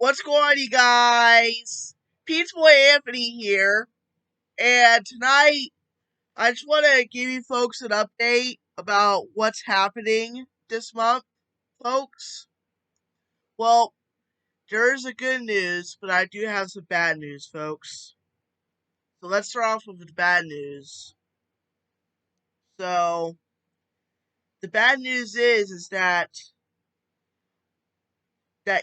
What's going on, you guys? Pete's boy Anthony here, and tonight I just want to give you folks an update about what's happening this month, folks. Well, there's a good news, but I do have some bad news, folks. So let's start off with the bad news. So the bad news is that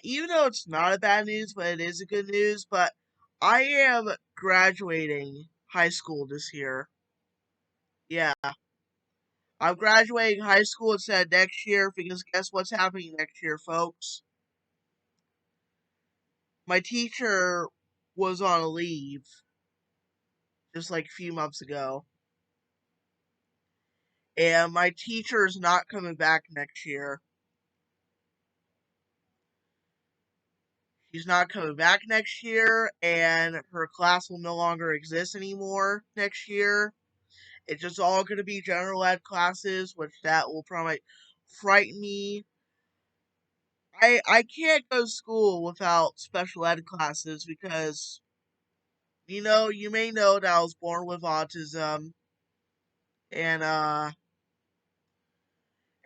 even though it's not a bad news, but it is a good news, but I am graduating high school this year. Yeah, I'm graduating high school instead of next year because guess what's happening next year, folks? My teacher was on a leave just like a few months ago, and my teacher is not coming back next year. She's not coming back next year, and her class will no longer exist anymore next year. It's just all going to be general ed classes, which that will probably frighten me. I can't go to school without special ed classes because you may know that I was born with autism, and and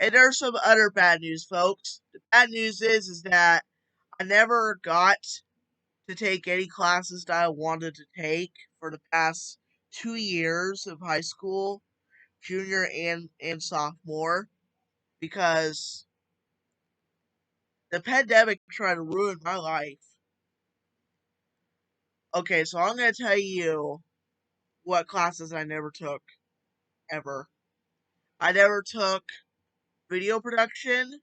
there's some other bad news, folks. The bad news is that I never got to take any classes that I wanted to take for the past 2 years of high school, junior and sophomore, because the pandemic tried to ruin my life. Okay, so I'm gonna tell you what classes I never took ever. I never took video production.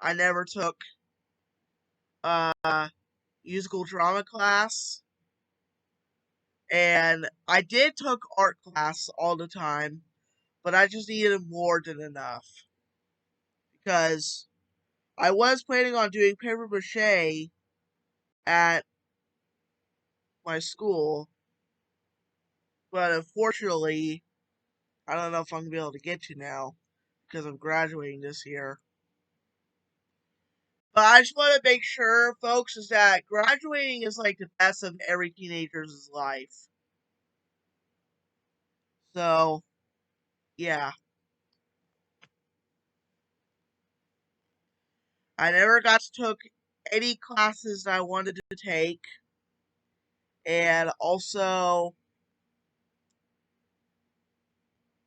I never took uh musical drama class, and I did took art class all the time, but I just needed more than enough because I was planning on doing paper mache at my school, but unfortunately, I don't know if I'm gonna be able to get to now because I'm graduating this year. But I just want to make sure, folks, is that graduating is like the best of every teenager's life. So, yeah. I never got to took any classes that I wanted to take. And also,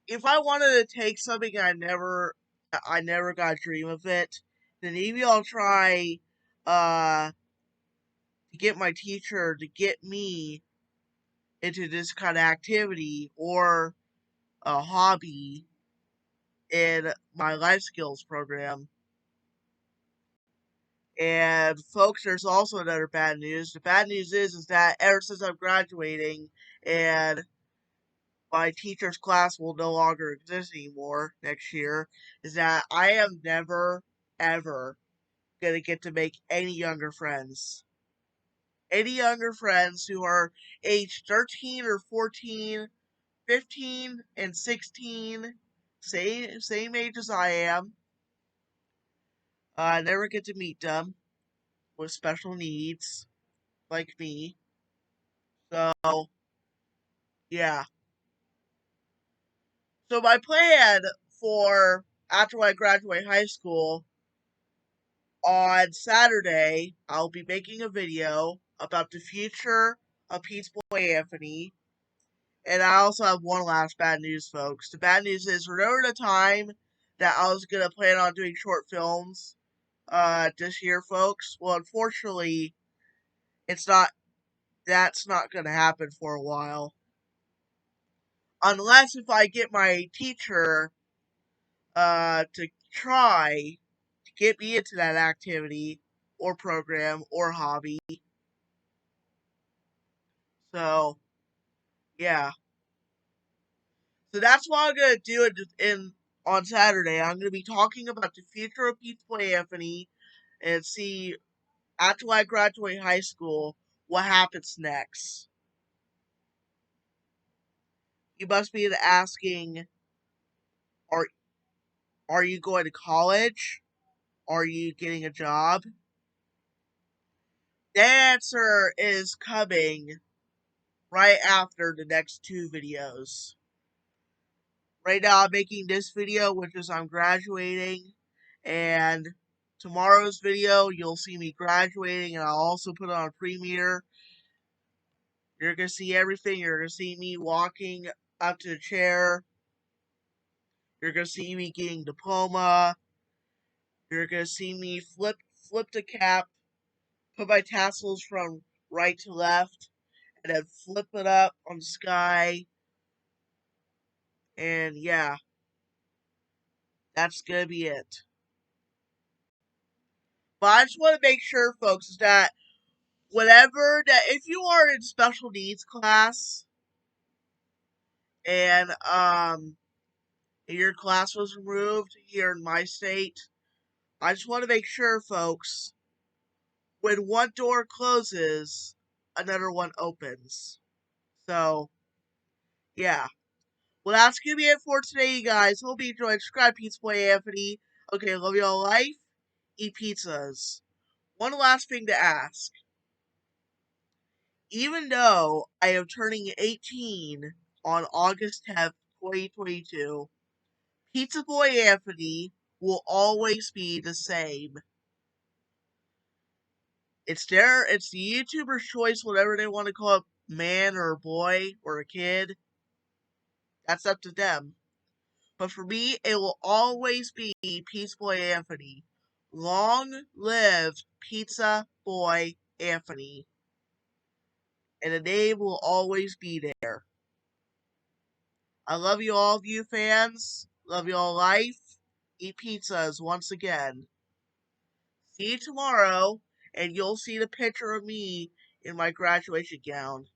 if I wanted to take something I never got a dream of it, then maybe I'll try to get my teacher to get me into this kind of activity or a hobby in my life skills program. And folks, there's also another bad news. The bad news is that ever since I'm graduating and my teacher's class will no longer exist anymore next year, is that I am never, ever gonna get to make any younger friends. Any younger friends who are age 13 or 14, 15 and 16, same age as I am. I never get to meet them with special needs like me. So, yeah. So my plan for after I graduate high school on Saturday, I'll be making a video about the future of Pete's Boy Anthony. And I also have one last bad news, folks. The bad news is remember the time that I was gonna plan on doing short films this year, folks? Well, unfortunately, it's not that's not gonna happen for a while. Unless if I get my teacher to try to get me into that activity or program or hobby. So yeah, so that's what I'm gonna do in on Saturday. I'm gonna be talking about the future of Pete's Boy Anthony and see after I graduate high school what happens next. You must be asking, are are you going to college? Are you getting a job? The answer is coming right after the next two videos. Right now I'm making this video, which is I'm graduating, and tomorrow's video you'll see me graduating, and I'll also put on a premiere. You're gonna see everything. You're gonna see me walking up to the chair. You're gonna see me getting diploma. You're gonna see me flip the cap, put my tassels from right to left, and then flip it up on the sky. And yeah, that's gonna be it. But I just want to make sure, folks, that if you are in special needs class and your class was removed here in my state, I just want to make sure, folks, when one door closes, another one opens. So, yeah. Well, that's gonna be it for today, you guys. Hope you enjoyed. Subscribe, Pizza Boy Anthony. Okay, love you all life. Eat pizzas. One last thing to ask. Even though I am turning 18 on August 10th, 2022, Pizza Boy Anthony will always be the same. It's the YouTuber's choice, whatever they want to call it, man or a boy or a kid. That's up to them. But for me, it will always be Pizza Boy Anthony. Long live Pizza Boy Anthony. And the name will always be there. I love you all of you fans. Love you all life. Eat pizzas once again. See you tomorrow, and you'll see the picture of me in my graduation gown.